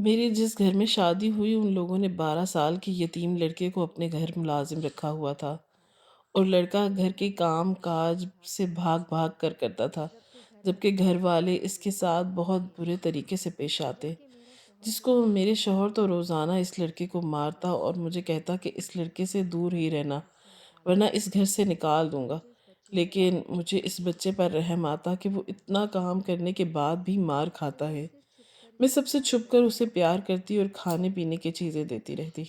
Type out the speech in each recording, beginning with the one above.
میری جس گھر میں شادی ہوئی ان لوگوں نے 12 سال کے یتیم لڑکے کو اپنے گھر ملازم رکھا ہوا تھا، اور لڑکا گھر کے کام کاج سے بھاگ بھاگ کر کرتا تھا، جبکہ گھر والے اس کے ساتھ بہت برے طریقے سے پیش آتے، جس کو میرے شوہر تو روزانہ اس لڑکے کو مارتا اور مجھے کہتا کہ اس لڑکے سے دور ہی رہنا، ورنہ اس گھر سے نکال دوں گا۔ لیکن مجھے اس بچے پر رحم آتا کہ وہ اتنا کام کرنے کے بعد بھی مار کھاتا ہے۔ میں سب سے چھپ کر اسے پیار کرتی اور کھانے پینے کی چیزیں دیتی رہتی۔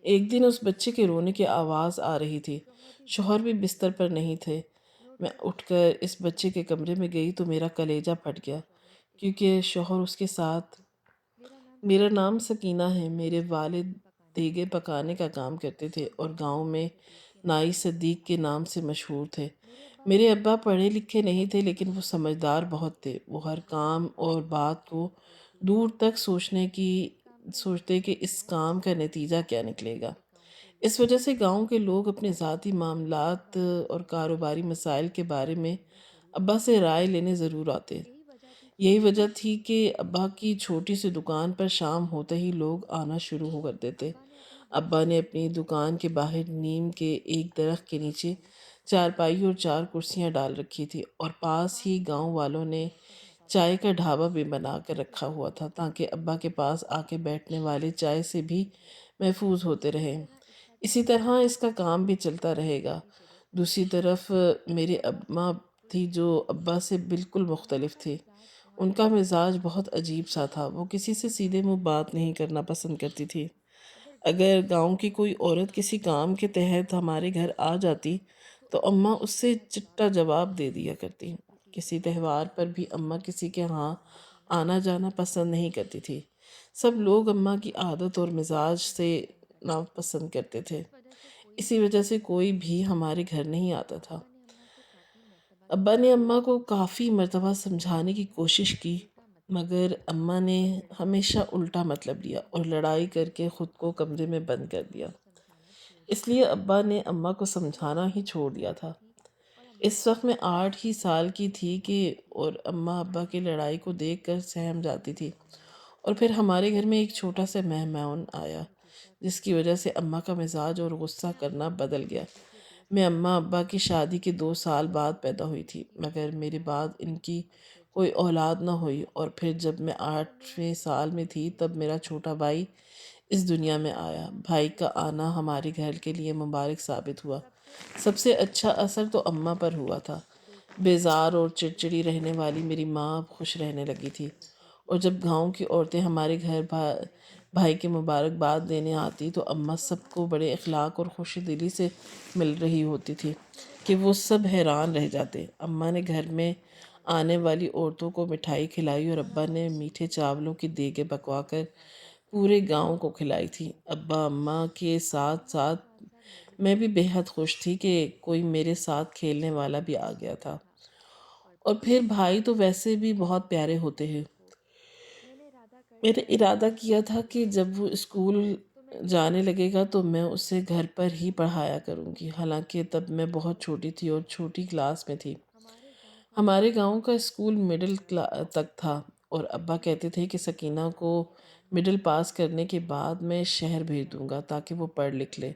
ایک دن اس بچے کے رونے کی آواز آ رہی تھی، شوہر بھی بستر پر نہیں تھے۔ میں اٹھ کر اس بچے کے کمرے میں گئی تو میرا کلیجہ پھٹ گیا، کیونکہ شوہر اس کے ساتھ… میرا نام سکینہ ہے۔ میرے والد دیگے پکانے کا کام کرتے تھے اور گاؤں میں نائی صدیق کے نام سے مشہور تھے۔ میرے ابا پڑھے لکھے نہیں تھے، لیکن وہ سمجھدار بہت تھے۔ وہ ہر کام اور بات کو دور تک سوچتے کہ اس کام کا نتیجہ کیا نکلے گا۔ اس وجہ سے گاؤں کے لوگ اپنے ذاتی معاملات اور کاروباری مسائل کے بارے میں ابا سے رائے لینے ضرور آتے۔ یہی وجہ تھی کہ ابا کی چھوٹی سی دکان پر شام ہوتے ہی لوگ آنا شروع ہو کر دیتے۔ ابا نے اپنی دکان کے باہر نیم کے ایک درخت کے نیچے چارپائی اور 4 کرسیاں ڈال رکھی تھی، اور پاس ہی گاؤں والوں نے چائے کا ڈھابا بھی بنا کر رکھا ہوا تھا، تاکہ ابا کے پاس آ کے بیٹھنے والے چائے سے بھی محفوظ ہوتے رہیں۔ اسی طرح اس کا کام بھی چلتا رہے گا۔ دوسری طرف میرے اماں تھی جو ابا سے بالکل مختلف تھی۔ ان کا مزاج بہت عجیب سا تھا۔ وہ کسی سے سیدھے منہ بات نہیں کرنا پسند کرتی تھی۔ اگر گاؤں کی کوئی عورت کسی کام کے تحت ہمارے گھر آ جاتی تو اماں اس سے چٹا جواب دے دیا کرتی۔ کسی تہوار پر بھی اماں کسی کے ہاں آنا جانا پسند نہیں کرتی تھی۔ سب لوگ اماں کی عادت اور مزاج سے ناپسند کرتے تھے، اسی وجہ سے کوئی بھی ہمارے گھر نہیں آتا تھا۔ ابا نے اماں کو کافی مرتبہ سمجھانے کی کوشش کی، مگر اماں نے ہمیشہ الٹا مطلب لیا اور لڑائی کر کے خود کو کمرے میں بند کر دیا۔ اس لیے ابا نے اماں کو سمجھانا ہی چھوڑ دیا تھا۔ اس وقت میں 8 ہی سال کی تھی کہ اور اماں ابا کی لڑائی کو دیکھ کر سہم جاتی تھی، اور پھر ہمارے گھر میں ایک چھوٹا سا مہمان آیا، جس کی وجہ سے اماں کا مزاج اور غصہ کرنا بدل گیا۔ میں اماں ابا کی شادی کے 2 سال بعد پیدا ہوئی تھی، مگر میرے بعد ان کی کوئی اولاد نہ ہوئی، اور پھر جب میں 8ویں سال میں تھی تب میرا چھوٹا بھائی اس دنیا میں آیا۔ بھائی کا آنا ہمارے گھر کے لیے مبارک ثابت ہوا۔ سب سے اچھا اثر تو اماں پر ہوا تھا۔ بیزار اور چڑچڑی رہنے والی میری ماں اب خوش رہنے لگی تھی، اور جب گاؤں کی عورتیں ہمارے گھر بھائی کی مبارکباد دینے آتی تو اماں سب کو بڑے اخلاق اور خوش دلی سے مل رہی ہوتی تھی کہ وہ سب حیران رہ جاتے۔ اماں نے گھر میں آنے والی عورتوں کو مٹھائی کھلائی، اور ابا نے میٹھے چاولوں کی دیگیں پکوا کر پورے گاؤں کو کھلائی تھی۔ ابا اماں کے ساتھ ساتھ میں بھی بے حد خوش تھی کہ کوئی میرے ساتھ کھیلنے والا بھی آ گیا تھا۔ اور پھر بھائی تو ویسے بھی بہت پیارے ہوتے ہیں۔ میں نے ارادہ کیا تھا کہ جب وہ اسکول جانے لگے گا تو میں اسے گھر پر ہی پڑھایا کروں گی، حالانکہ تب میں بہت چھوٹی تھی اور چھوٹی کلاس میں تھی۔ ہمارے گاؤں کا اسکول مڈل تک تھا، اور ابا کہتے تھے کہ سکینہ کو مڈل پاس کرنے کے بعد میں شہر بھیج دوں گا تاکہ وہ پڑھ لکھ لے،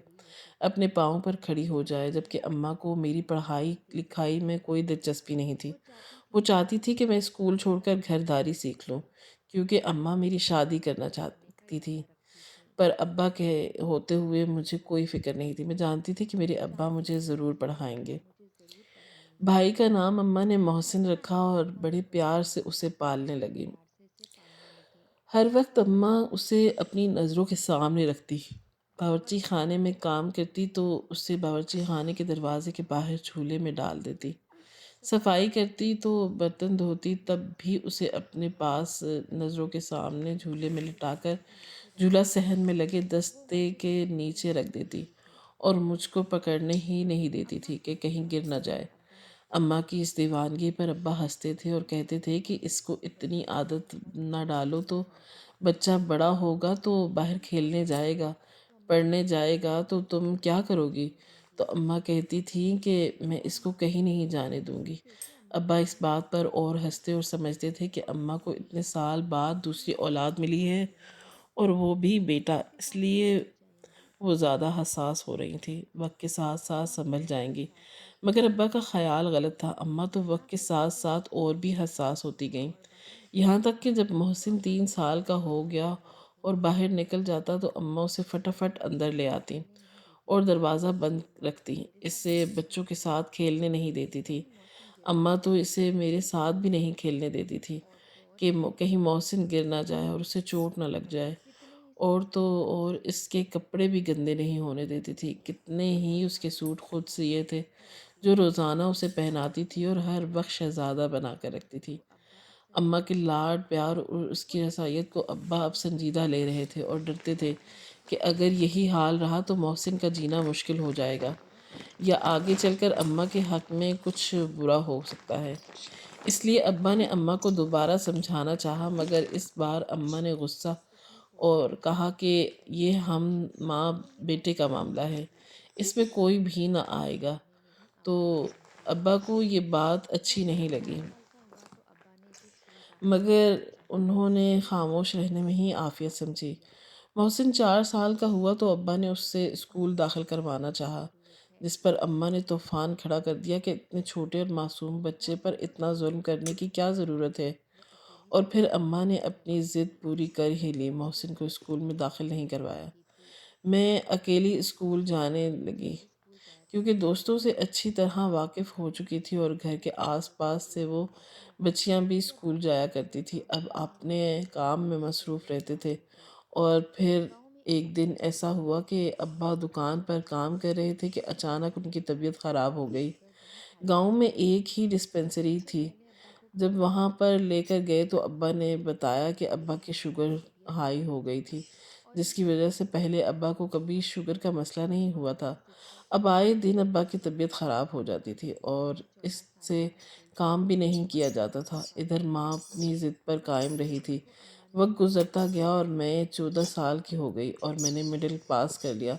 اپنے پاؤں پر کھڑی ہو جائے، جبکہ اماں کو میری پڑھائی لکھائی میں کوئی دلچسپی نہیں تھی۔ وہ چاہتی تھی کہ میں اسکول چھوڑ کر گھر داری سیکھ لوں، کیونکہ اماں میری شادی کرنا چاہتی تھی۔ پر ابا کے ہوتے ہوئے مجھے کوئی فکر نہیں تھی۔ میں جانتی تھی کہ میرے ابا مجھے ضرور پڑھائیں گے۔ بھائی کا نام اماں نے محسن رکھا اور بڑے پیار سے اسے پالنے لگی۔ ہر وقت اماں اسے اپنی نظروں کے سامنے رکھتی۔ باورچی خانے میں کام کرتی تو اسے باورچی خانے کے دروازے کے باہر جھولے میں ڈال دیتی۔ صفائی کرتی تو برتن دھوتی تب بھی اسے اپنے پاس نظروں کے سامنے جھولے میں لٹا کر جھولا صحن میں لگے دستے کے نیچے رکھ دیتی، اور مجھ کو پکڑنے ہی نہیں دیتی تھی کہ کہیں گر نہ جائے۔ اماں کی اس دیوانگی پر ابا ہنستے تھے اور کہتے تھے کہ اس کو اتنی عادت نہ ڈالو تو بچہ بڑا ہوگا تو باہر کھیلنے جائے گا، پڑھنے جائے گا تو تم کیا کرو گی؟ تو اماں کہتی تھیں کہ میں اس کو کہیں نہیں جانے دوں گی، ابا اس بات پر اور ہنستے اور سمجھتے تھے کہ اماں کو اتنے سال بعد دوسری اولاد ملی ہے اور وہ بھی بیٹا، اس لیے وہ زیادہ حساس ہو رہی تھی۔ وقت کے ساتھ ساتھ سنبھل جائیں گی۔ مگر ابا کا خیال غلط تھا، اماں تو وقت کے ساتھ ساتھ اور بھی حساس ہوتی گئیں، یہاں تک کہ جب محسن 3 سال کا ہو گیا اور باہر نکل جاتا تو اماں اسے فٹافٹ اندر لے آتی اور دروازہ بند رکھتی، اس سے بچوں کے ساتھ کھیلنے نہیں دیتی تھی۔ اماں تو اسے میرے ساتھ بھی نہیں کھیلنے دیتی تھی کہ کہیں محسن گر نہ جائے اور اسے چوٹ نہ لگ جائے، اور تو اور اس کے کپڑے بھی گندے نہیں ہونے دیتی تھی۔ کتنے ہی اس کے سوٹ خود سیے تھے جو روزانہ اسے پہناتی تھی اور ہر وقت شہزادہ بنا کر رکھتی تھی۔ اماں کے لاڈ پیار اور اس کی رسائیت کو ابا اب سنجیدہ لے رہے تھے اور ڈرتے تھے کہ اگر یہی حال رہا تو محسن کا جینا مشکل ہو جائے گا یا آگے چل کر اماں کے حق میں کچھ برا ہو سکتا ہے۔ اس لیے ابا نے اماں کو دوبارہ سمجھانا چاہا، مگر اس بار اماں نے غصہ اور کہا کہ یہ ہم ماں بیٹے کا معاملہ ہے، اس میں کوئی بھی نہ آئے گا۔ تو ابا کو یہ بات اچھی نہیں لگی، مگر انہوں نے خاموش رہنے میں ہی عافیت سمجھی۔ محسن 4 سال کا ہوا تو ابا نے اس سے اسکول داخل کروانا چاہا، جس پر اماں نے طوفان کھڑا کر دیا کہ اتنے چھوٹے اور معصوم بچے پر اتنا ظلم کرنے کی کیا ضرورت ہے، اور پھر اماں نے اپنی ضد پوری کر ہی لی، محسن کو اسکول میں داخل نہیں کروایا۔ میں اکیلی اسکول جانے لگی کیونکہ دوستوں سے اچھی طرح واقف ہو چکی تھی اور گھر کے آس پاس سے وہ بچیاں بھی اسکول جایا کرتی تھی، اب اپنے کام میں مصروف رہتے تھے۔ اور پھر ایک دن ایسا ہوا کہ ابا دکان پر کام کر رہے تھے کہ اچانک ان کی طبیعت خراب ہو گئی۔ گاؤں میں ایک ہی ڈسپنسری تھی، جب وہاں پر لے کر گئے تو ابا نے بتایا کہ ابا کی شوگر ہائی ہو گئی تھی، جس کی وجہ سے پہلے ابا کو کبھی شوگر کا مسئلہ نہیں ہوا تھا۔ اب آئے دن ابا کی طبیعت خراب ہو جاتی تھی اور اس سے کام بھی نہیں کیا جاتا تھا۔ ادھر ماں اپنی ضد پر قائم رہی تھی۔ وقت گزرتا گیا اور میں 14 سال کی ہو گئی اور میں نے مڈل پاس کر لیا،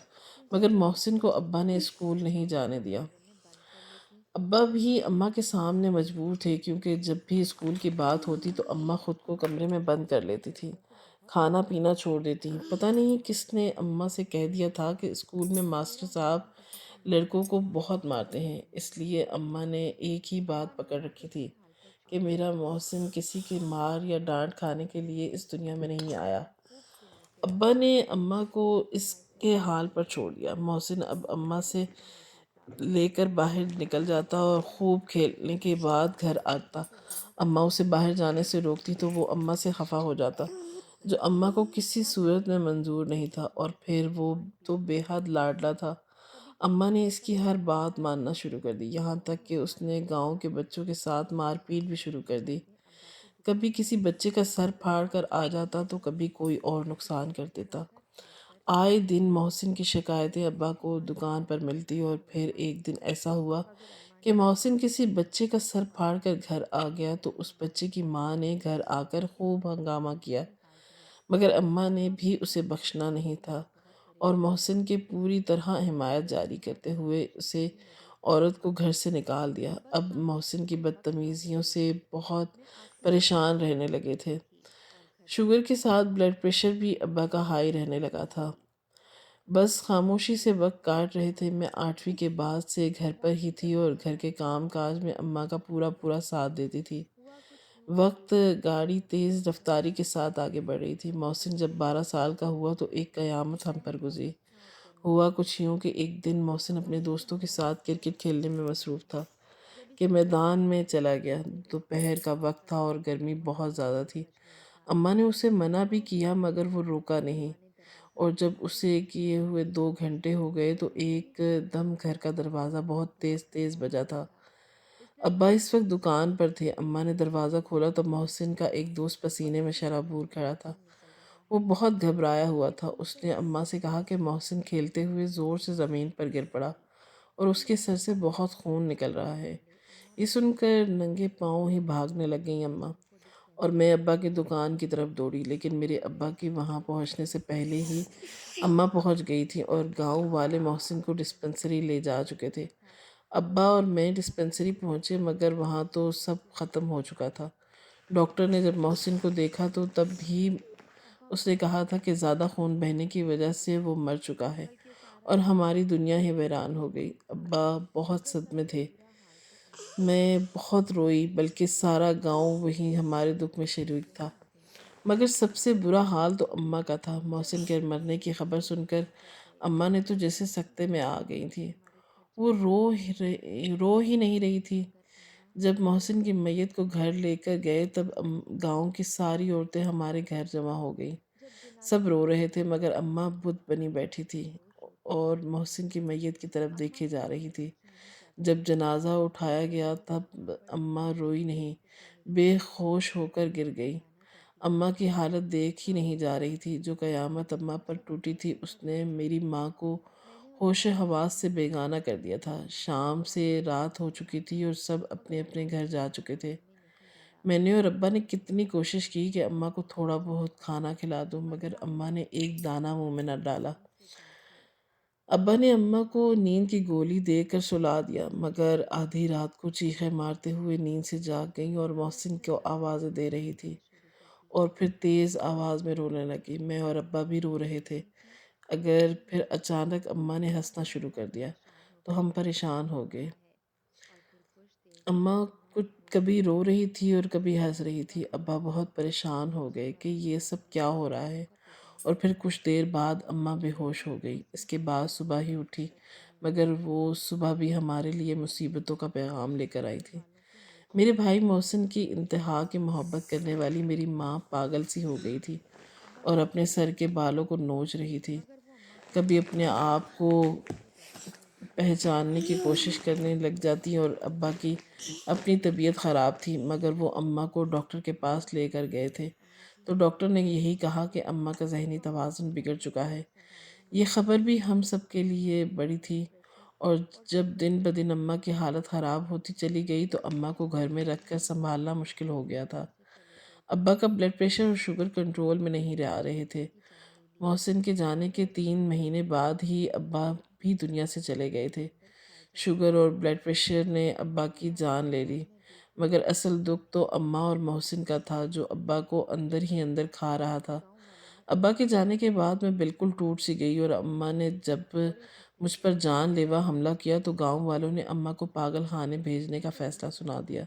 مگر محسن کو ابا نے اسکول نہیں جانے دیا۔ ابا بھی اماں کے سامنے مجبور تھے کیونکہ جب بھی اسکول کی بات ہوتی تو اماں خود کو کمرے میں بند کر لیتی تھی، کھانا پینا چھوڑ دیتی۔ پتہ نہیں کس نے اماں سے کہہ دیا تھا کہ اسکول میں ماسٹر صاحب لڑکوں کو بہت مارتے ہیں، اس لیے اماں نے ایک ہی بات پکڑ رکھی تھی کہ میرا محسن کسی کی مار یا ڈانٹ کھانے کے لیے اس دنیا میں نہیں آیا۔ ابا نے اماں کو اس کے حال پر چھوڑ دیا۔ محسن اب اماں سے لے کر باہر نکل جاتا اور خوب کھیلنے کے بعد گھر آتا۔ اماں اسے باہر جانے سے روکتی تو وہ اماں سے خفا ہو جاتا، جو اماں کو کسی صورت میں منظور نہیں تھا، اور پھر وہ تو بے حد لاڈلا تھا۔ اماں نے اس کی ہر بات ماننا شروع کر دی، یہاں تک کہ اس نے گاؤں کے بچوں کے ساتھ مار پیٹ بھی شروع کر دی۔ کبھی کسی بچے کا سر پھاڑ کر آ جاتا تو کبھی کوئی اور نقصان کر دیتا۔ آئے دن محسن کی شکایتیں ابا کو دکان پر ملتی، اور پھر ایک دن ایسا ہوا کہ محسن کسی بچے کا سر پھاڑ کر گھر آ گیا تو اس بچے کی ماں نے گھر آ کر خوب ہنگامہ کیا، مگر اماں نے بھی اسے بخشنا نہیں تھا اور محسن کی پوری طرح حمایت جاری کرتے ہوئے اسے عورت کو گھر سے نکال دیا۔ اب محسن کی بدتمیزیوں سے بہت پریشان رہنے لگے تھے۔ شوگر کے ساتھ بلڈ پریشر بھی ابا کا ہائی رہنے لگا تھا۔ بس خاموشی سے وقت کاٹ رہے تھے۔ میں 8ویں کے بعد سے گھر پر ہی تھی اور گھر کے کام کاج میں اماں کا پورا پورا ساتھ دیتی تھی۔ وقت گاڑی تیز رفتاری کے ساتھ آگے بڑھ رہی تھی۔ محسن جب 12 سال کا ہوا تو ایک قیامت ہم پر گزری۔ ہوا کچھ یوں کہ ایک دن محسن اپنے دوستوں کے ساتھ کرکٹ کھیلنے میں مصروف تھا کہ میدان میں چلا گیا۔ دوپہر کا وقت تھا اور گرمی بہت زیادہ تھی۔ اماں نے اسے منع بھی کیا مگر وہ روکا نہیں، اور جب اسے کیے ہوئے 2 گھنٹے ہو گئے تو ایک دم گھر کا دروازہ بہت تیز تیز بجا تھا۔ ابا اس وقت دکان پر تھے۔ اماں نے دروازہ کھولا تو محسن کا ایک دوست پسینے میں شرابور کھڑا تھا۔ وہ بہت گھبرایا ہوا تھا۔ اس نے اماں سے کہا کہ محسن کھیلتے ہوئے زور سے زمین پر گر پڑا اور اس کے سر سے بہت خون نکل رہا ہے۔ یہ سن کر ننگے پاؤں ہی بھاگنے لگ گئیں اماں، اور میں ابا کی دکان کی طرف دوڑی، لیکن میرے ابا کی وہاں پہنچنے سے پہلے ہی اماں پہنچ گئی تھی اور گاؤں والے محسن کو ڈسپنسری لے جا چکے تھے۔ ابا اور میں ڈسپنسری پہنچے مگر وہاں تو سب ختم ہو چکا تھا۔ ڈاکٹر نے جب محسن کو دیکھا تو تب بھی اس نے کہا تھا کہ زیادہ خون بہنے کی وجہ سے وہ مر چکا ہے اور ہماری دنیا ہی ویران ہو گئی۔ ابا بہت صدمے تھے، میں بہت روئی، بلکہ سارا گاؤں وہی ہمارے دکھ میں شریک تھا۔ مگر سب سے برا حال تو اماں کا تھا۔ محسن کے مرنے کی خبر سن کر اماں نے تو جیسے سکتے میں آ گئی تھی۔ وہ رو ہی نہیں رہی تھی۔ جب محسن کی میت کو گھر لے کر گئے تب گاؤں کی ساری عورتیں ہمارے گھر جمع ہو گئیں۔ سب رو رہے تھے مگر اماں بت بنی بیٹھی تھی اور محسن کی میت کی طرف دیکھے جا رہی تھی۔ جب جنازہ اٹھایا گیا تب اماں روئی نہیں، بے ہوش ہو کر گر گئی۔ اماں کی حالت دیکھ ہی نہیں جا رہی تھی۔ جو قیامت اماں پر ٹوٹی تھی اس نے میری ماں کو ہوش حواس سے بیگانہ کر دیا تھا۔ شام سے رات ہو چکی تھی اور سب اپنے اپنے گھر جا چکے تھے۔ میں نے اور ابا نے کتنی کوشش کی کہ اماں کو تھوڑا بہت کھانا کھلا دوں مگر اماں نے ایک دانہ منہ میں نہ ڈالا۔ ابا نے اماں کو نیند کی گولی دے کر سلا دیا مگر آدھی رات کو چیخیں مارتے ہوئے نیند سے جاگ گئیں اور محسن کو آوازیں دے رہی تھی اور پھر تیز آواز میں رونے لگی۔ میں اور ابا بھی رو رہے تھے اگر پھر اچانک اماں نے ہنسنا شروع کر دیا تو ہم پریشان ہو گئے۔ اماں کبھی رو رہی تھی اور کبھی ہنس رہی تھی۔ ابا بہت پریشان ہو گئے کہ یہ سب کیا ہو رہا ہے اور پھر کچھ دیر بعد اماں بے ہوش ہو گئی۔ اس کے بعد صبح ہی اٹھی مگر وہ صبح بھی ہمارے لیے مصیبتوں کا پیغام لے کر آئی تھی۔ میرے بھائی محسن کی انتہا کی محبت کرنے والی میری ماں پاگل سی ہو گئی تھی اور اپنے سر کے بالوں کو نوچ رہی تھی۔ کبھی اپنے آپ کو پہچاننے کی کوشش کرنے لگ جاتی اور ابا کی اپنی طبیعت خراب تھی مگر وہ اماں کو ڈاکٹر کے پاس لے کر گئے تھے تو ڈاکٹر نے یہی کہا کہ اماں کا ذہنی توازن بگڑ چکا ہے۔ یہ خبر بھی ہم سب کے لیے بڑی تھی اور جب دن بدن اماں کی حالت خراب ہوتی چلی گئی تو اماں کو گھر میں رکھ کر سنبھالنا مشکل ہو گیا تھا۔ ابا کا بلڈ پریشر اور شوگر کنٹرول میں نہیں رہ رہے تھے۔ محسن کے جانے کے 3 مہینے بعد ہی ابا بھی دنیا سے چلے گئے تھے۔ شوگر اور بلڈ پریشر نے ابا کی جان لے لی مگر اصل دکھ تو اماں اور محسن کا تھا جو ابا کو اندر ہی اندر کھا رہا تھا۔ ابا کے جانے کے بعد میں بالکل ٹوٹ سی گئی اور اماں نے جب مجھ پر جان لیوا حملہ کیا تو گاؤں والوں نے اماں کو پاگل خانے بھیجنے کا فیصلہ سنا دیا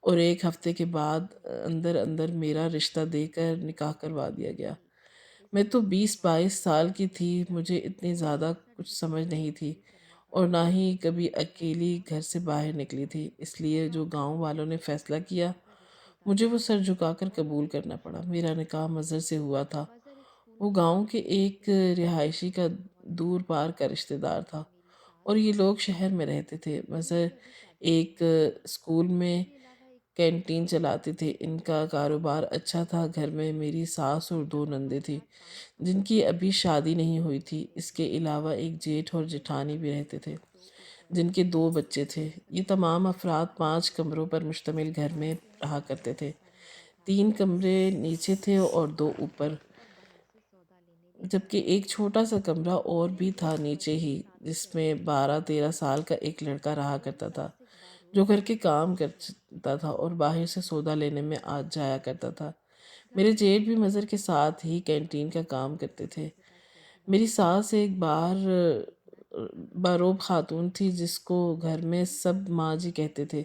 اور 1 ہفتے کے بعد اندر اندر میرا رشتہ دے کر نکاح کروا دیا گیا۔ میں تو 20-22 سال کی تھی، مجھے اتنی زیادہ کچھ سمجھ نہیں تھی اور نہ ہی کبھی اکیلی گھر سے باہر نکلی تھی، اس لیے جو گاؤں والوں نے فیصلہ کیا مجھے وہ سر جھکا کر قبول کرنا پڑا۔ میرا نکاح مظہر سے ہوا تھا۔ وہ گاؤں کے ایک رہائشی کا دور پار کا رشتہ دار تھا اور یہ لوگ شہر میں رہتے تھے۔ مظہر ایک اسکول میں کینٹین چلاتے تھے۔ ان کا کاروبار اچھا تھا۔ گھر میں میری ساس اور 2 نندیں تھیں جن کی ابھی شادی نہیں ہوئی تھی۔ اس کے علاوہ ایک جیٹھ اور جیٹھانی بھی رہتے تھے جن کے 2 بچے تھے۔ یہ تمام افراد 5 کمروں پر مشتمل گھر میں رہا کرتے تھے۔ 3 کمرے نیچے تھے اور 2 اوپر، جبکہ ایک چھوٹا سا کمرہ اور بھی تھا نیچے ہی جس میں 12-13 سال کا ایک لڑکا رہا کرتا تھا جو گھر کے کام کرتا تھا اور باہر سے سودا لینے میں آ جایا کرتا تھا۔ میرے جیٹھ بھی مظہر کے ساتھ ہی کینٹین کا کام کرتے تھے۔ میری ساس ایک باروب خاتون تھی جس کو گھر میں سب ماں جی کہتے تھے۔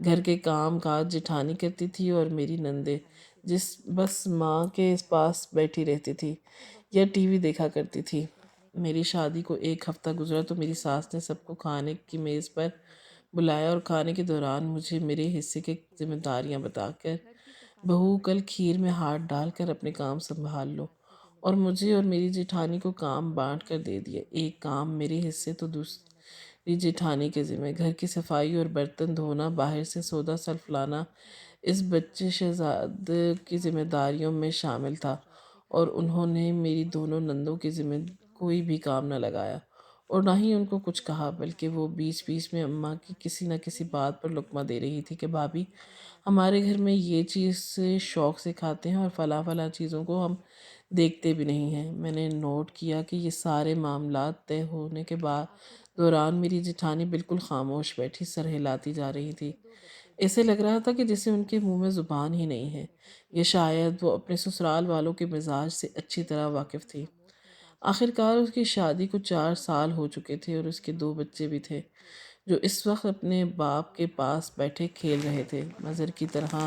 گھر کے کام کاج جیٹھانی کرتی تھی اور میری نندیں بس ماں کے پاس بیٹھی رہتی تھی یا ٹی وی دیکھا کرتی تھی۔ میری شادی کو 1 ہفتہ گزرا تو میری ساس نے سب کو کھانے کی میز پر بلایا اور کھانے کے دوران مجھے میرے حصے کی ذمہ داریاں بتا کر، بہو کل کھیر میں ہاتھ ڈال کر اپنے کام سنبھال لو، اور مجھے اور میری جیٹھانی کو کام بانٹ کر دے دیا۔ ایک کام میرے حصے تو دوسری جیٹھانی کے ذمہ۔ گھر کی صفائی اور برتن دھونا، باہر سے سودا سلف لانا اس بچے شہزادے کی ذمہ داریوں میں شامل تھا اور انہوں نے میری دونوں نندوں کے ذمہ کوئی بھی کام نہ لگایا اور نہ ہی ان کو کچھ کہا، بلکہ وہ بیچ بیچ میں اماں کی کسی نہ کسی بات پر لقمہ دے رہی تھی کہ بھابھی ہمارے گھر میں یہ چیز شوق سے کھاتے ہیں اور فلاں فلاں چیزوں کو ہم دیکھتے بھی نہیں ہیں۔ میں نے نوٹ کیا کہ یہ سارے معاملات طے ہونے کے بعد دوران میری جیٹھانی بالکل خاموش بیٹھی سر ہلاتی جا رہی تھی۔ ایسے لگ رہا تھا کہ جیسے ان کے منہ میں زبان ہی نہیں ہے، یا شاید وہ اپنے سسرال والوں کے مزاج سے اچھی طرح واقف تھی۔ آخر کار اس کی شادی کو 4 سال ہو چکے تھے اور اس کے 2 بچے بھی تھے، جو اس وقت اپنے باپ کے پاس بیٹھے کھیل رہے تھے۔ مظہر کی طرح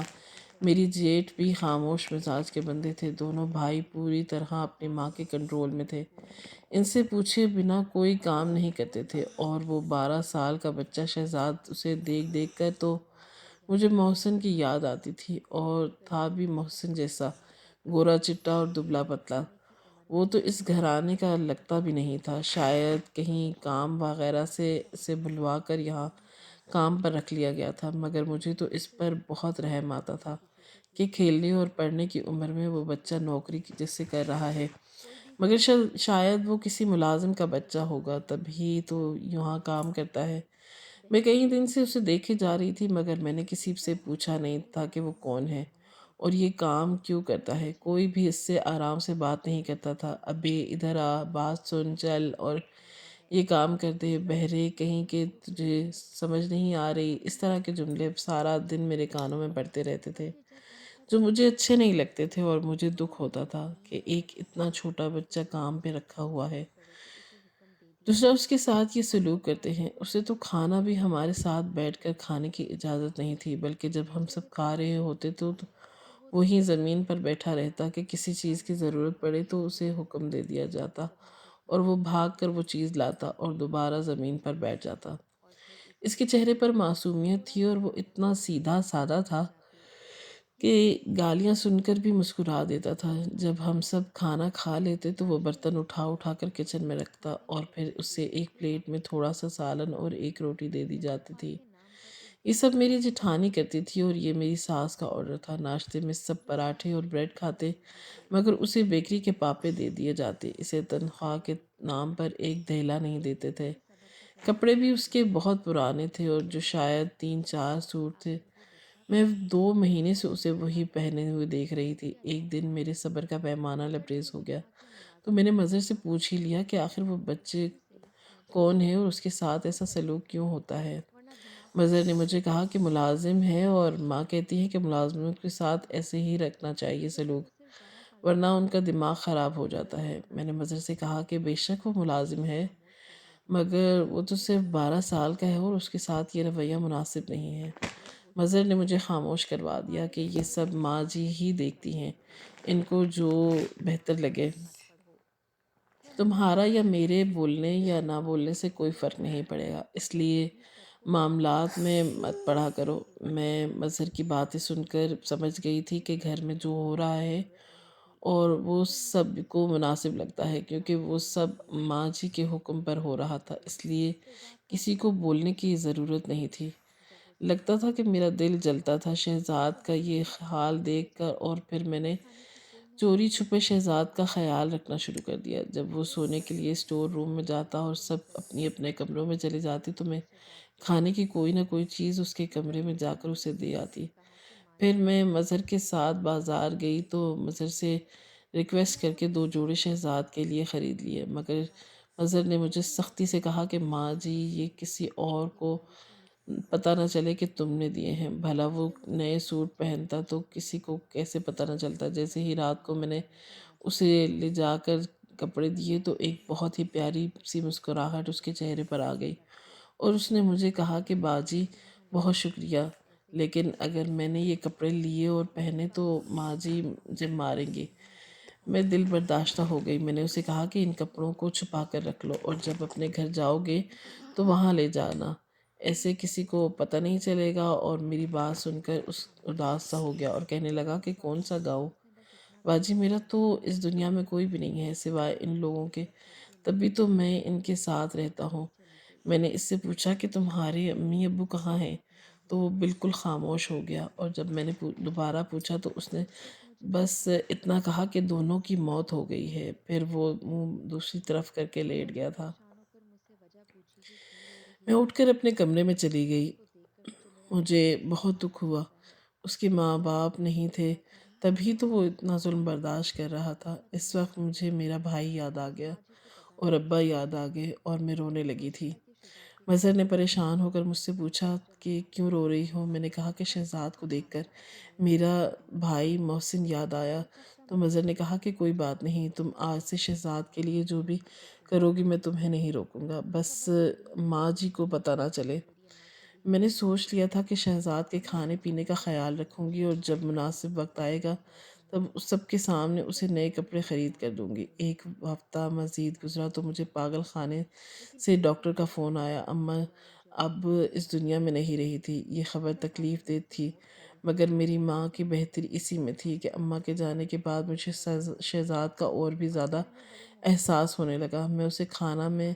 میری جیٹ بھی خاموش مزاج کے بندے تھے۔ دونوں بھائی پوری طرح اپنی ماں کے کنٹرول میں تھے، ان سے پوچھے بنا کوئی کام نہیں کرتے تھے، اور وہ 12 سال کا بچہ شہزاد اسے دیکھ دیکھ کر تو مجھے محسن کی یاد آتی تھی، اور تھا بھی محسن جیسا، گورا چٹا اور دبلا پتلا۔ وہ تو اس گھرانے کا لگتا بھی نہیں تھا، شاید کہیں کام وغیرہ سے اسے بلوا کر یہاں کام پر رکھ لیا گیا تھا، مگر مجھے تو اس پر بہت رحم آتا تھا کہ کھیلنے اور پڑھنے کی عمر میں وہ بچہ نوکری جیسے کر رہا ہے، مگر شاید وہ کسی ملازم کا بچہ ہوگا، تبھی تو یہاں کام کرتا ہے۔ میں کئی دن سے اسے دیکھے جا رہی تھی، مگر میں نے کسی سے پوچھا نہیں تھا کہ وہ کون ہے اور یہ کام کیوں کرتا ہے۔ کوئی بھی اس سے آرام سے بات نہیں کرتا تھا۔ ابے ادھر آ، بات سن، چل، اور یہ کام کر دے، بہرے کہیں کہ تجھے سمجھ نہیں آ رہی، اس طرح کے جملے سارا دن میرے کانوں میں پڑتے رہتے تھے، جو مجھے اچھے نہیں لگتے تھے، اور مجھے دکھ ہوتا تھا کہ ایک اتنا چھوٹا بچہ کام پہ رکھا ہوا ہے، دوسرا اس کے ساتھ یہ سلوک کرتے ہیں۔ اسے تو کھانا بھی ہمارے ساتھ بیٹھ کر کھانے کی اجازت نہیں تھی، بلکہ جب ہم سب کھا رہے ہوتے تو وہی زمین پر بیٹھا رہتا کہ کسی چیز کی ضرورت پڑے تو اسے حکم دے دیا جاتا اور وہ بھاگ کر وہ چیز لاتا اور دوبارہ زمین پر بیٹھ جاتا۔ اس کے چہرے پر معصومیت تھی، اور وہ اتنا سیدھا سادہ تھا کہ گالیاں سن کر بھی مسکرا دیتا تھا۔ جب ہم سب کھانا کھا لیتے تو وہ برتن اٹھا اٹھا کر کچن میں رکھتا، اور پھر اس سے ایک پلیٹ میں تھوڑا سا سالن اور ایک روٹی دے دی جاتی تھی۔ یہ سب میری جیٹھانی کرتی تھی، اور یہ میری ساس کا آرڈر تھا۔ ناشتے میں سب پراٹھے اور بریڈ کھاتے، مگر اسے بیکری کے پاپے دے دیے جاتے۔ اسے تنخواہ کے نام پر ایک دہلا نہیں دیتے تھے۔ کپڑے بھی اس کے بہت پرانے تھے، اور جو شاید 3 4 سوٹ تھے، میں 2 مہینے سے اسے وہی پہنے ہوئے دیکھ رہی تھی۔ ایک دن میرے صبر کا پیمانہ لبریز ہو گیا، تو میں نے مظہر سے پوچھ ہی لیا کہ آخر وہ بچے کون ہے اور اس کے ساتھ ایسا سلوک کیوں ہوتا ہے۔ مظہر نے مجھے کہا کہ ملازم ہے، اور ماں کہتی ہے کہ ملازموں کے ساتھ ایسے ہی رکھنا چاہیے سلوک، ورنہ ان کا دماغ خراب ہو جاتا ہے۔ میں نے مظہر سے کہا کہ بے شک وہ ملازم ہے، مگر وہ تو صرف 12 سال کا ہے، اور اس کے ساتھ یہ رویہ مناسب نہیں ہے۔ مظہر نے مجھے خاموش کروا دیا کہ یہ سب ماں جی ہی دیکھتی ہیں، ان کو جو بہتر لگے۔ تمہارا یا میرے بولنے یا نہ بولنے سے کوئی فرق نہیں پڑے گا، اس لیے معاملات میں مت پڑا کرو۔ میں مظہر کی باتیں سن کر سمجھ گئی تھی کہ گھر میں جو ہو رہا ہے اور وہ سب کو مناسب لگتا ہے، کیونکہ وہ سب ماں جی کے حکم پر ہو رہا تھا، اس لیے کسی کو بولنے کی ضرورت نہیں تھی۔ لگتا تھا کہ میرا دل جلتا تھا شہزاد کا یہ حال دیکھ کر، اور پھر میں نے چوری چھپے شہزاد کا خیال رکھنا شروع کر دیا۔ جب وہ سونے کے لیے اسٹور روم میں جاتا اور سب اپنی اپنے کمروں میں چلے جاتے تو میں کھانے کی کوئی نہ کوئی چیز اس کے کمرے میں جا کر اسے دے آتی۔ پھر میں مظہر کے ساتھ بازار گئی تو مظہر سے ریکویسٹ کر کے 2 جوڑے شہزاد کے لیے خرید لیے، مگر مظہر نے مجھے سختی سے کہا کہ ماں جی یہ کسی اور کو پتہ نہ چلے کہ تم نے دیے ہیں، بھلا وہ نئے سوٹ پہنتا تو کسی کو کیسے پتہ نہ چلتا۔ جیسے ہی رات کو میں نے اسے لے جا کر کپڑے دیے تو ایک بہت ہی پیاری سی مسکراہٹ اس کے چہرے پر آ گئی، اور اس نے مجھے کہا کہ باجی بہت شکریہ، لیکن اگر میں نے یہ کپڑے لیے اور پہنے تو ماں جی مجھے ماریں گی۔ میں دل برداشتہ ہو گئی۔ میں نے اسے کہا کہ ان کپڑوں کو چھپا کر رکھ لو، اور جب اپنے گھر جاؤ گے تو وہاں لے جانا، ایسے کسی کو پتہ نہیں چلے گا۔ اور میری بات سن کر اس اداس سا ہو گیا اور کہنے لگا کہ کون سا گاؤں؟ باجی میرا تو اس دنیا میں کوئی بھی نہیں ہے سوائے ان لوگوں کے، تبھی تو میں ان کے ساتھ رہتا ہوں۔ میں نے اس سے پوچھا کہ تمہارے امی ابو کہاں ہیں؟ تو وہ بالکل خاموش ہو گیا، اور جب میں نے دوبارہ پوچھا تو اس نے بس اتنا کہا کہ دونوں کی موت ہو گئی ہے، پھر وہ منہ دوسری طرف کر کے لیٹ گیا تھا۔ میں اٹھ کر اپنے کمرے میں چلی گئی۔ مجھے بہت دکھ ہوا۔ اس کے ماں باپ نہیں تھے، تبھی تو وہ اتنا ظلم برداشت کر رہا تھا۔ اس وقت مجھے میرا بھائی یاد آ گیا اور ابا یاد آ گئے، اور میں رونے لگی تھی۔ مظہر نے پریشان ہو کر مجھ سے پوچھا کہ کیوں رو رہی ہو؟ میں نے کہا کہ شہزاد کو دیکھ کر میرا بھائی محسن یاد آیا۔ تو مظہر نے کہا کہ کوئی بات نہیں، تم آج سے شہزاد کے لیے جو بھی کرو گی میں تمہیں نہیں روکوں گا، بس ماں جی کو پتہ نہ چلے۔ میں نے سوچ لیا تھا کہ شہزاد کے کھانے پینے کا خیال رکھوں گی، اور جب مناسب وقت آئے گا تب سب کے سامنے اسے نئے کپڑے خرید کر دوں گی۔ ایک ہفتہ مزید گزرا تو مجھے پاگل خانے سے ڈاکٹر کا فون آیا۔ اماں اب اس دنیا میں نہیں رہی تھی۔ یہ خبر تکلیف دہ تھی، مگر میری ماں کی بہتری اسی میں تھی کہ اماں کے جانے کے بعد مجھے شہزاد کا اور بھی زیادہ احساس ہونے لگا۔ میں اسے کھانا میں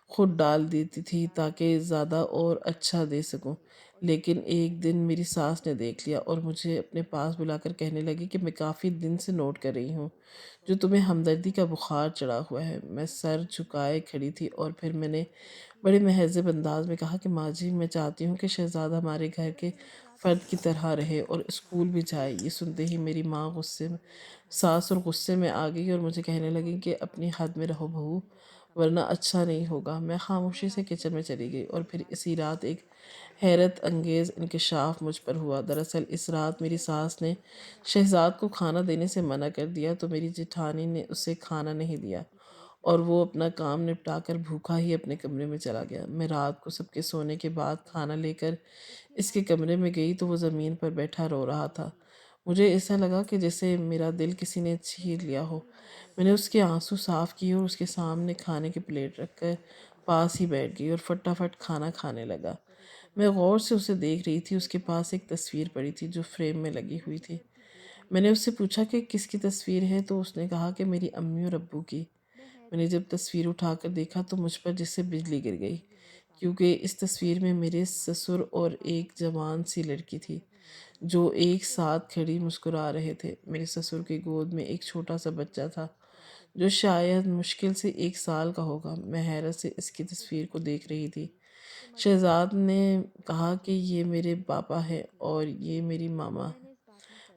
خود ڈال دیتی تھی تاکہ زیادہ اور اچھا دے سکوں، لیکن ایک دن میری ساس نے دیکھ لیا اور مجھے اپنے پاس بلا کر کہنے لگی کہ میں کافی دن سے نوٹ کر رہی ہوں جو تمہیں ہمدردی کا بخار چڑھا ہوا ہے۔ میں سر جھکائے کھڑی تھی اور پھر میں نے بڑے مہذب انداز میں کہا کہ ماں جی، میں چاہتی ہوں کہ شہزاد ہمارے گھر کے فرد کی طرح رہے اور اسکول بھی جائے۔ یہ سنتے ہی میری ماں ساس اور غصے میں آ گئی اور مجھے کہنے لگی کہ اپنی حد میں رہو بہو، ورنہ اچھا نہیں ہوگا۔ میں خاموشی سے کچن میں چلی گئی اور پھر اسی رات ایک حیرت انگیز انکشاف مجھ پر ہوا۔ دراصل اس رات میری ساس نے شہزاد کو کھانا دینے سے منع کر دیا تو میری جیٹھانی نے اسے کھانا نہیں دیا، اور وہ اپنا کام نپٹا کر بھوکا ہی اپنے کمرے میں چلا گیا۔ میں رات کو سب کے سونے کے بعد کھانا لے کر اس کے کمرے میں گئی تو وہ زمین پر بیٹھا رو رہا تھا۔ مجھے ایسا لگا کہ جیسے میرا دل کسی نے چھین لیا ہو۔ میں نے اس کے آنسو صاف کیے اور اس کے سامنے کھانے کی پلیٹ رکھ کر پاس ہی بیٹھ گئی اور فٹافٹ کھانا کھانے لگا۔ میں غور سے اسے دیکھ رہی تھی۔ اس کے پاس ایک تصویر پڑی تھی جو فریم میں لگی ہوئی تھی۔ میں نے اس سے پوچھا کہ کس کی تصویر ہے تو اس نے کہا کہ میری امی اور ابو کی۔ میں نے جب تصویر اٹھا کر دیکھا تو مجھ پر جیسے بجلی گر گئی، کیونکہ اس تصویر میں میرے سسر اور ایک جوان سی لڑکی تھی جو ایک ساتھ کھڑی مسکرا رہے تھے۔ میرے سسر کی گود میں ایک چھوٹا سا بچہ تھا جو شاید مشکل سے 1 سال کا ہوگا۔ میں حیرت سے اس کی تصویر کو دیکھ رہی تھی۔ شہزاد نے کہا کہ یہ میرے پاپا ہے اور یہ میری ماما۔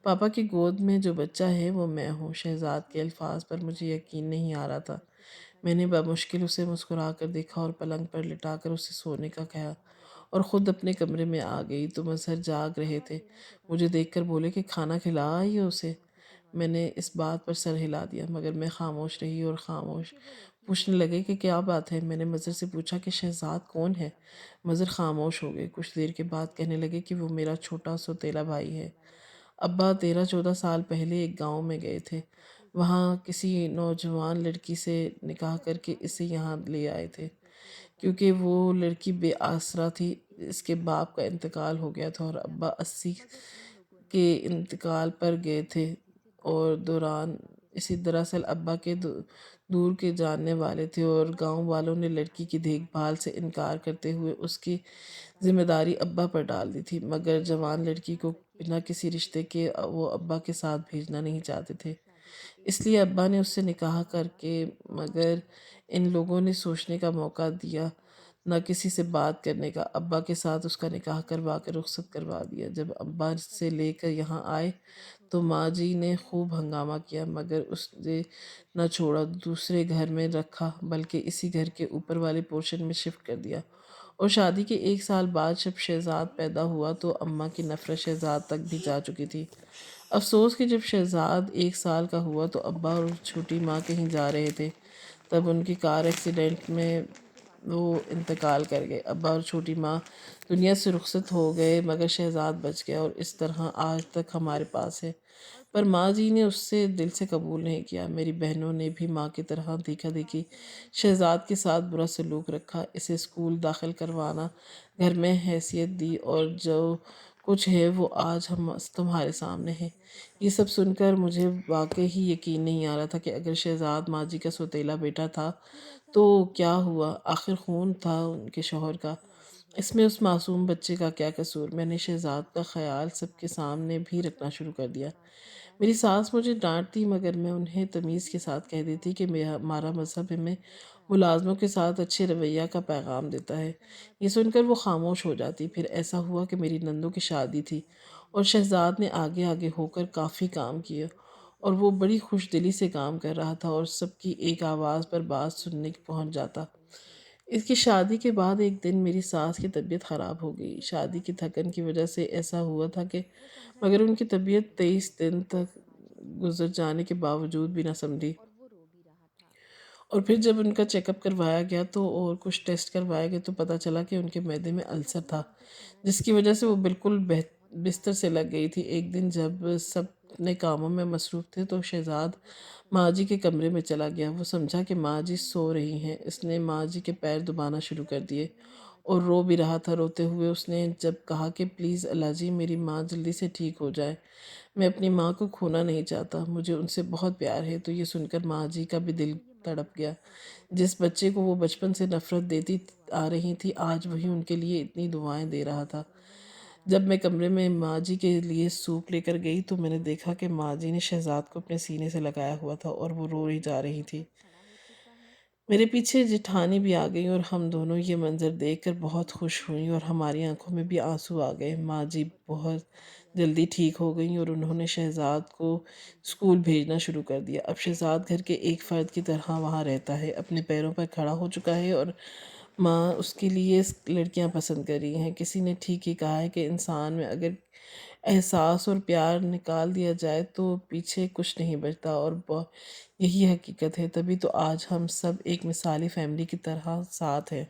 پاپا کی گود میں جو بچہ ہے وہ میں ہوں۔ شہزاد کے الفاظ پر مجھے یقین نہیں آ رہا تھا۔ میں نے بمشکل اسے مسکرا کر دیکھا اور پلنگ پر لٹا کر اسے سونے کا کہا اور خود اپنے کمرے میں آ گئی تو مظہر جاگ رہے تھے۔ مجھے دیکھ کر بولے کہ کھانا کھلا آئی ہو اسے؟ میں نے اس بات پر سر ہلا دیا، مگر میں خاموش رہی اور خاموش پوچھنے لگے کہ کیا بات ہے؟ میں نے مظہر سے پوچھا کہ شہزاد کون ہے؟ مظہر خاموش ہو گئے۔ کچھ دیر کے بعد کہنے لگے کہ وہ میرا چھوٹا سوتیلا بھائی ہے۔ ابا 13-14 سال پہلے ایک گاؤں میں گئے تھے، وہاں کسی نوجوان لڑکی سے نکاح کر کے اسے یہاں لے آئے تھے، کیونکہ وہ لڑکی بے آسرا تھی۔ اس کے باپ کا انتقال ہو گیا تھا اور ابا 80 کے انتقال پر گئے تھے، اور دوران اسی دراصل ابا کے دور کے جاننے والے تھے اور گاؤں والوں نے لڑکی کی دیکھ بھال سے انکار کرتے ہوئے اس کی ذمہ داری ابا پر ڈال دی تھی، مگر جوان لڑکی کو بنا کسی رشتے کے وہ ابا کے ساتھ بھیجنا نہیں چاہتے تھے، اس لیے ابا نے اس سے نکاح کر کے، مگر ان لوگوں نے سوچنے کا موقع دیا نہ کسی سے بات کرنے کا، ابا کے ساتھ اس کا نکاح کروا کر رخصت کروا دیا۔ جب ابا سے لے کر یہاں آئے تو ماں جی نے خوب ہنگامہ کیا، مگر اس نے نہ چھوڑا، دوسرے گھر میں رکھا، بلکہ اسی گھر کے اوپر والے پورشن میں شفٹ کر دیا۔ اور شادی کے 1 سال بعد جب شہزاد پیدا ہوا تو اماں کی نفرت شہزاد تک بھی جا چکی تھی۔ افسوس کہ جب شہزاد 1 سال کا ہوا تو ابا اور چھوٹی ماں کہیں جا رہے تھے، تب ان کی کار ایکسیڈنٹ میں وہ انتقال کر گئے۔ ابا اور چھوٹی ماں دنیا سے رخصت ہو گئے، مگر شہزاد بچ گیا اور اس طرح آج تک ہمارے پاس ہے۔ پر ماں جی نے اس سے دل سے قبول نہیں کیا۔ میری بہنوں نے بھی ماں کی طرح دیکھا دیکھی شہزاد کے ساتھ برا سلوک رکھا، اسے اسکول داخل کروانا، گھر میں حیثیت دی، اور جو کچھ ہے وہ آج تمہارے سامنے ہے۔ یہ سب سن کر مجھے واقعی ہی یقین نہیں آ رہا تھا کہ اگر شہزاد ماں جی کا سوتیلا بیٹا تھا تو کیا ہوا، آخر خون تھا ان کے شوہر کا، اس میں اس معصوم بچے کا کیا قصور؟ میں نے شہزاد کا خیال سب کے سامنے بھی رکھنا شروع کر دیا۔ میری ساس مجھے ڈانٹتی، مگر میں انہیں تمیز کے ساتھ کہہ دیتی کہ ہمارا مذہب ہمیں ملازموں کے ساتھ اچھے رویہ کا پیغام دیتا ہے۔ یہ سن کر وہ خاموش ہو جاتی۔ پھر ایسا ہوا کہ میری نندوں کی شادی تھی اور شہزاد نے آگے آگے ہو کر کافی کام کیا، اور وہ بڑی خوش دلی سے کام کر رہا تھا اور سب کی ایک آواز پر بات سننے پہنچ جاتا۔ اس کی شادی کے بعد ایک دن میری ساس کی طبیعت خراب ہو گئی۔ شادی کی تھکن کی وجہ سے ایسا ہوا تھا کہ مگر ان کی طبیعت 23 دن تک گزر جانے کے باوجود بھی نہ سمجھی، اور پھر جب ان کا چیک اپ کروایا گیا تو اور کچھ ٹیسٹ کروائے گئے تو پتہ چلا کہ ان کے معدے میں السر تھا، جس کی وجہ سے وہ بالکل بستر سے لگ گئی تھی۔ ایک دن جب سب اپنے کاموں میں مصروف تھے تو شہزاد ماں جی کے کمرے میں چلا گیا۔ وہ سمجھا کہ ماں جی سو رہی ہیں۔ اس نے ماں جی کے پیر دبانا شروع کر دیے اور رو بھی رہا تھا۔ روتے ہوئے اس نے جب کہا کہ پلیز اللہ جی میری ماں جلدی سے ٹھیک ہو جائے، میں اپنی ماں کو کھونا نہیں چاہتا، مجھے ان سے بہت پیار ہے، تو یہ سن کر ماں جی کا بھی دل تڑپ گیا۔ جس بچے کو وہ بچپن سے نفرت دیتی آ رہی تھی، آج وہی ان کے لیے اتنی دعائیں دے رہا تھا۔ جب میں کمرے میں ماں جی کے لیے سوپ لے کر گئی تو میں نے دیکھا کہ ماں جی نے شہزاد کو اپنے سینے سے لگایا ہوا تھا اور وہ رو ہی جا رہی تھی۔ میرے پیچھے جٹھانی بھی آ گئی اور ہم دونوں یہ منظر دیکھ کر بہت خوش ہوئیں اور ہماری آنکھوں میں بھی آنسو آ گئے۔ ماں جی بہت جلدی ٹھیک ہو گئیں اور انہوں نے شہزاد کو اسکول بھیجنا شروع کر دیا۔ اب شہزاد گھر کے ایک فرد کی طرح وہاں رہتا ہے، اپنے پیروں پر کھڑا ہو چکا ہے اور ماں اس کے لیے لڑکیاں پسند کر رہی ہیں۔ کسی نے ٹھیک ہی کہا ہے کہ انسان میں اگر احساس اور پیار نکال دیا جائے تو پیچھے کچھ نہیں بچتا، اور یہی حقیقت ہے، تبھی تو آج ہم سب ایک مثالی فیملی کی طرح ساتھ ہیں۔